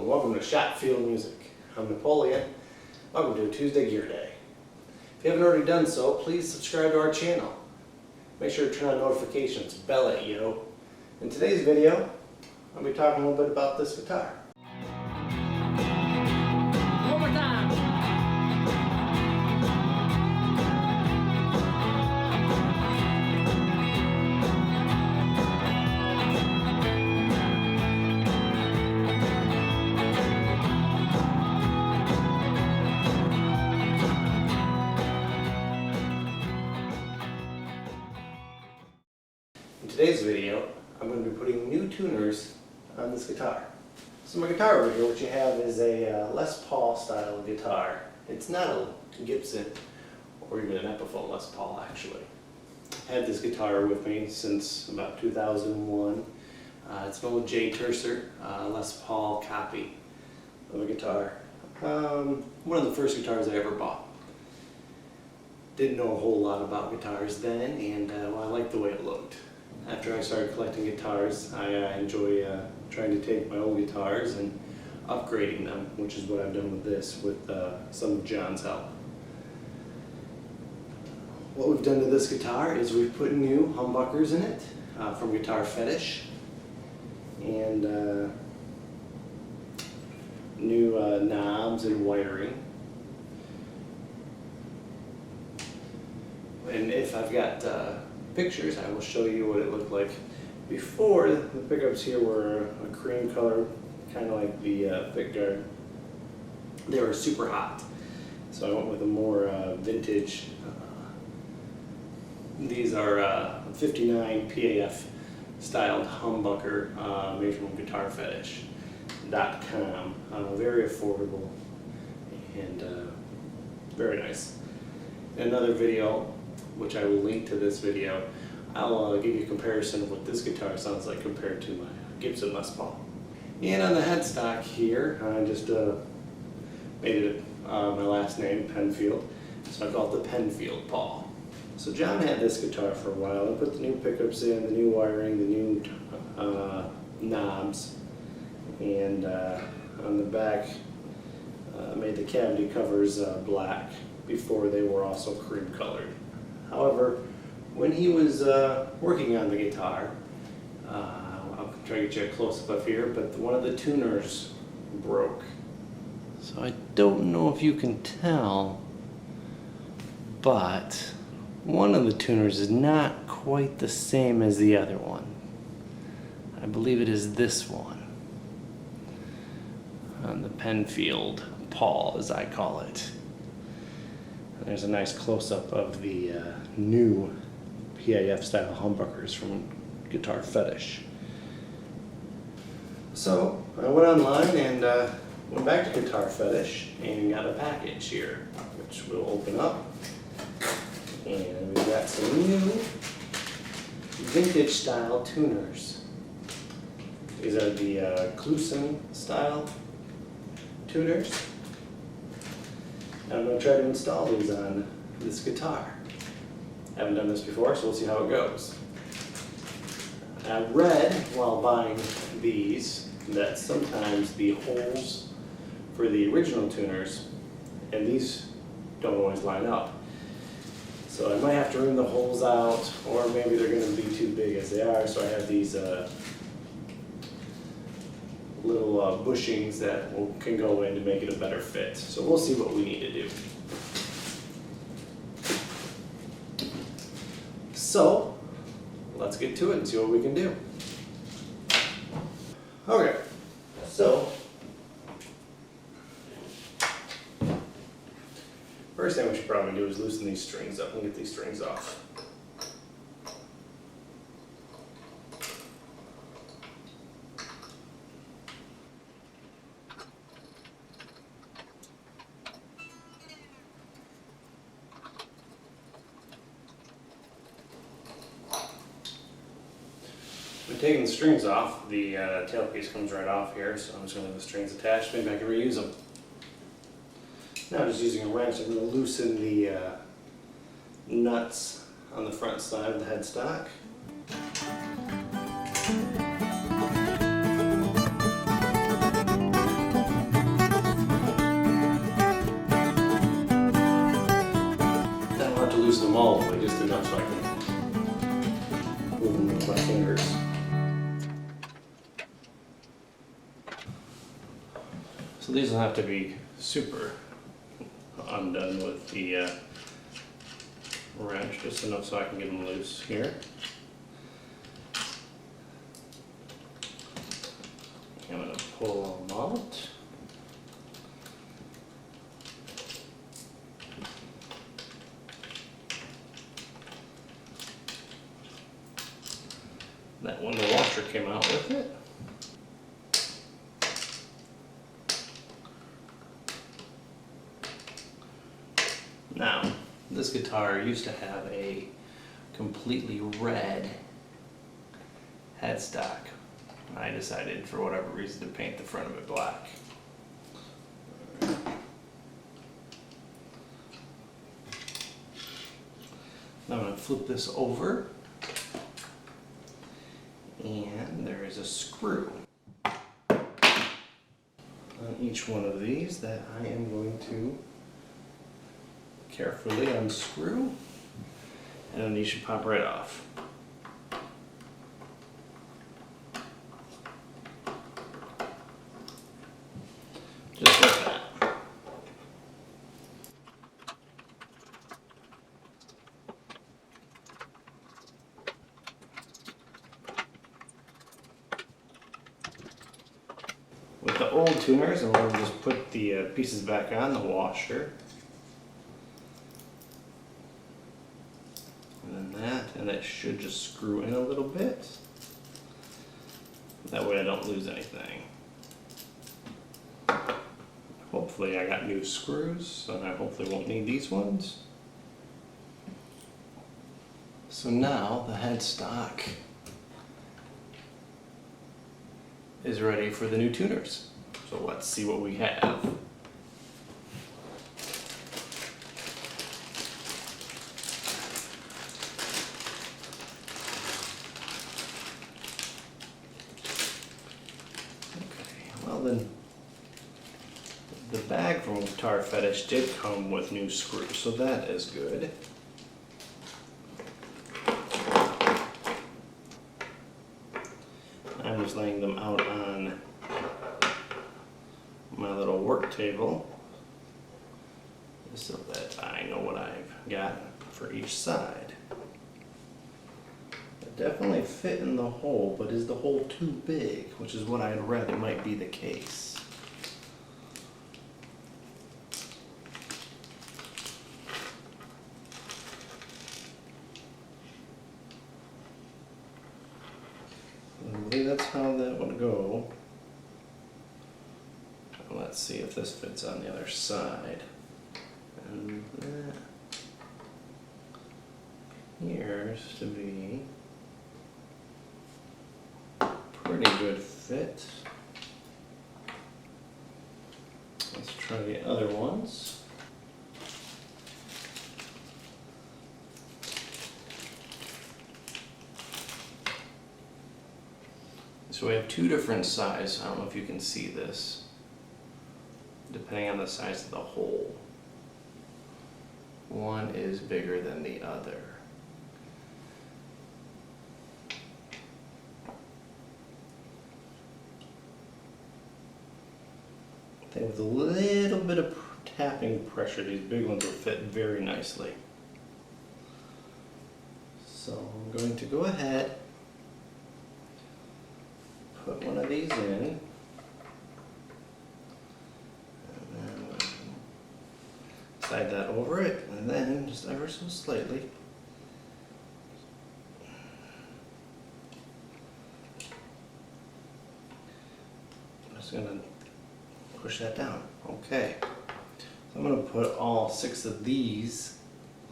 and welcome to Schopfield Music. I'm Napoleon. Welcome to Tuesday Gearday. If you haven't already done so, please subscribe to our channel. Make sure to turn on notifications, bell it, yo. In today's video, I'll be talking a little bit about this guitar. One more time. In today's video, I'm going to be putting new tuners on this guitar. So my guitar over here, what you have is a Les Paul style guitar. It's not a Gibson or even an Epiphone Les Paul actually. I've had this guitar with me since about 2001. It's an old Jay Turser Les Paul copy of a guitar. One of the first guitars I ever bought. Didn't know a whole lot about guitars then, and well, I liked the way it looked. After I started collecting guitars, I enjoy trying to take my old guitars and upgrading them, which is what I've done with this, with some of John's help. What we've done to this guitar is we've put new humbuckers in it from Guitar Fetish, and new knobs and wiring. And if I've got pictures, I will show you what it looked like before. The pickups here were a cream color, kind of like the pickguard. They were super hot, so I went with a more vintage. These are 59 PAF styled humbucker made from GuitarFetish.com. Very affordable and very nice. Another video, which I will link to this video, I'll give you a comparison of what this guitar sounds like compared to my Gibson Les Paul. And on the headstock here, I just made it my last name, Penfield, so I call it the Penfield Paul. So John had this guitar for a while. I put the new pickups in, the new wiring, the new knobs, and on the back made the cavity covers black before they were also cream colored. However, when he was working on the guitar, I'll try to get you a close-up of here, but one of the tuners broke. So I don't know if you can tell, but one of the tuners is not quite the same as the other one. I believe it is this one, on the Penfield Paul, as I call it. There's a nice close-up of the new PAF style humbuckers from Guitar Fetish. So I went online and went back to Guitar Fetish and got a package here, which we'll open up. And we've got some new vintage style tuners. These are the Kluson style tuners. I'm going to try to install these on this guitar. I haven't done this before, so we'll see how it goes. I read while buying these that sometimes the holes for the original tuners and these don't always line up. So I might have to rim the holes out, or maybe they're going to be too big as they are, so I have these little bushings that can go in to make it a better fit. So we'll see what we need to do. So let's get to it and see what we can do. Okay, so first thing we should probably do is loosen these strings up and get these strings off. When taking the strings off, the tailpiece comes right off here, so I'm just going to leave the strings attached. Maybe I can reuse them. Now just using a wrench, I'm going to loosen the nuts on the front side of the headstock. them all the way, just enough so I can move them with my fingers. So these will have to be super undone with the wrench, just enough so I can get them loose here. I'm going to pull them out. That one, the washer came out with it. Now, this guitar used to have a completely red headstock. I decided, for whatever reason, to paint the front of it black. Now I'm going to flip this over, and there is a screw on each one of these that I am going to carefully unscrew, and then these should pop right off. Just like that. With the old tuners, I'm going to just put the pieces back on the washer. And that should just screw in a little bit. That way I don't lose anything. Hopefully I got new screws, and I hopefully won't need these ones. So now the headstock is ready for the new tuners. So let's see what we have. Then the bag from Guitar Fetish did come with new screws, so that is good. I'm just laying them out on my little work table so that I know what I've got for each side. Definitely fit in the hole, but is the hole too big? Which is what I'd rather might be the case. I believe that's how that would go. Let's see if this fits on the other side. And that appears to be pretty good fit. Let's try the other ones. So we have two different sizes. I don't know if you can see this, depending on the size of the hole. One is bigger than the other. With a little bit of tapping pressure, these big ones will fit very nicely. So I'm going to go ahead, put one of these in, and then slide that over it, and then just ever so slightly I'm just going to push that down. Okay. So I'm going to put all six of these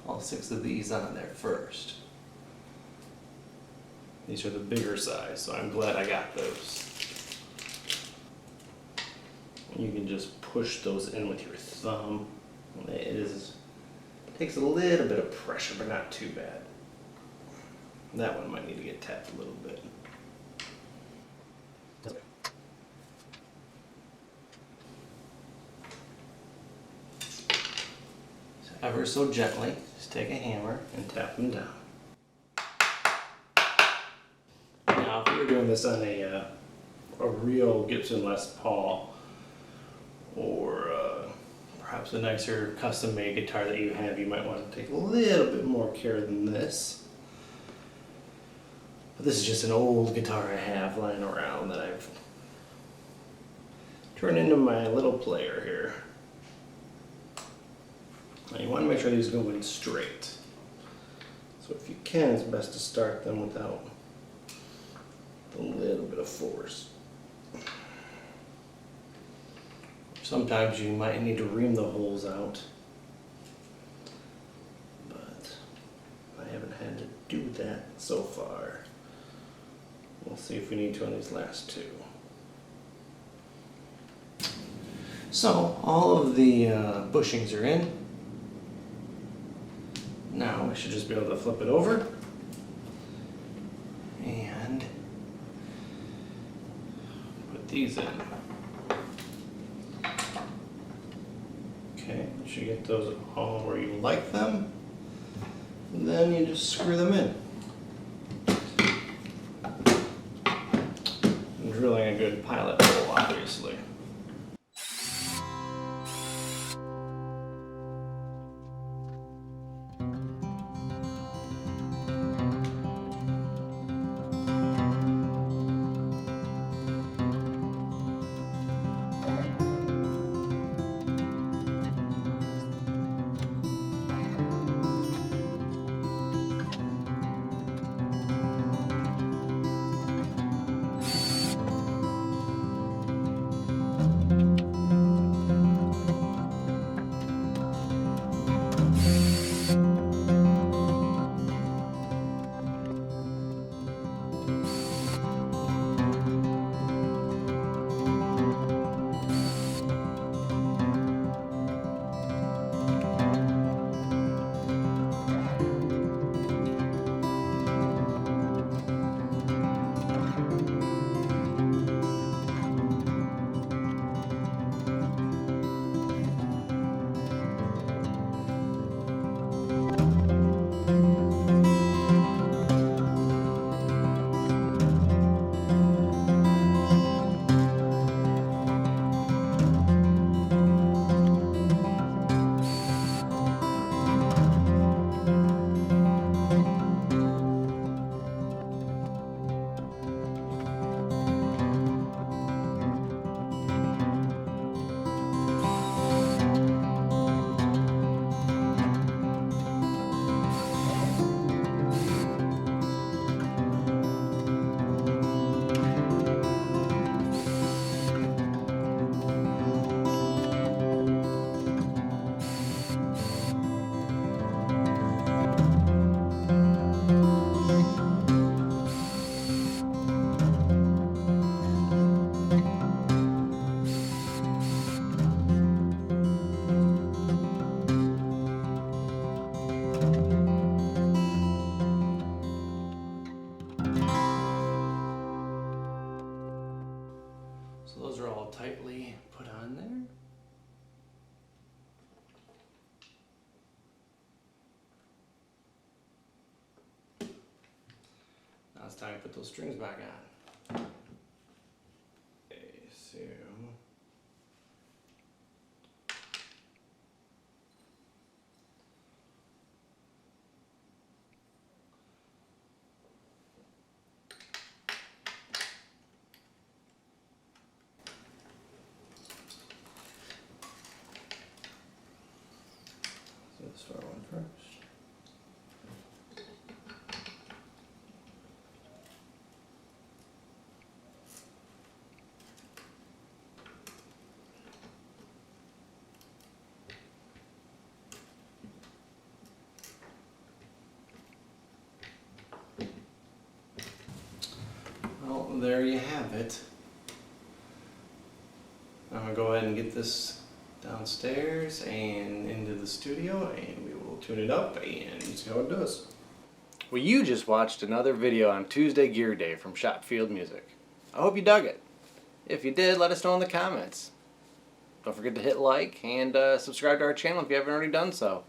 on there first. These are the bigger size, so I'm glad I got those. You can just push those in with your thumb. It takes a little bit of pressure, but not too bad. That one might need to get tapped a little bit. Ever so gently, just Just take a hammer and tap them down. Now, if you're doing this on a real Gibson Les Paul, or perhaps a nicer custom-made guitar that you have, you might want to take a little bit more care than this. But this is just an old guitar I have lying around that I've turned into my little player here. Now you want to make sure these go in straight. So if you can, it's best to start them without a little bit of force. Sometimes you might need to ream the holes out, but I haven't had to do that so far. We'll see if we need to on these last two. So all of the bushings are in. Now we should just be able to flip it over and put these in. Okay, you should get those all where you like them. And then you just screw them in. I'm drilling a good pilot hole, obviously. So those are all tightly put on there. Now it's time to put those strings back on. Okay, so this far one first. Well, there you have it. I'm going to go ahead and get this downstairs and into the studio, and we will tune it up and see how it does. Well, you just watched another video on Tuesday Gearday from Schopfield Music. I hope you dug it. If you did, let us know in the comments. Don't forget to hit like and subscribe to our channel if you haven't already done so.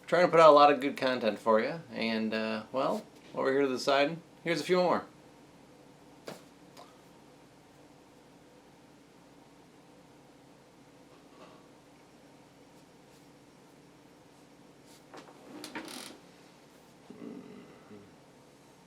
We're trying to put out a lot of good content for you, and well, over here to the side, here's a few more.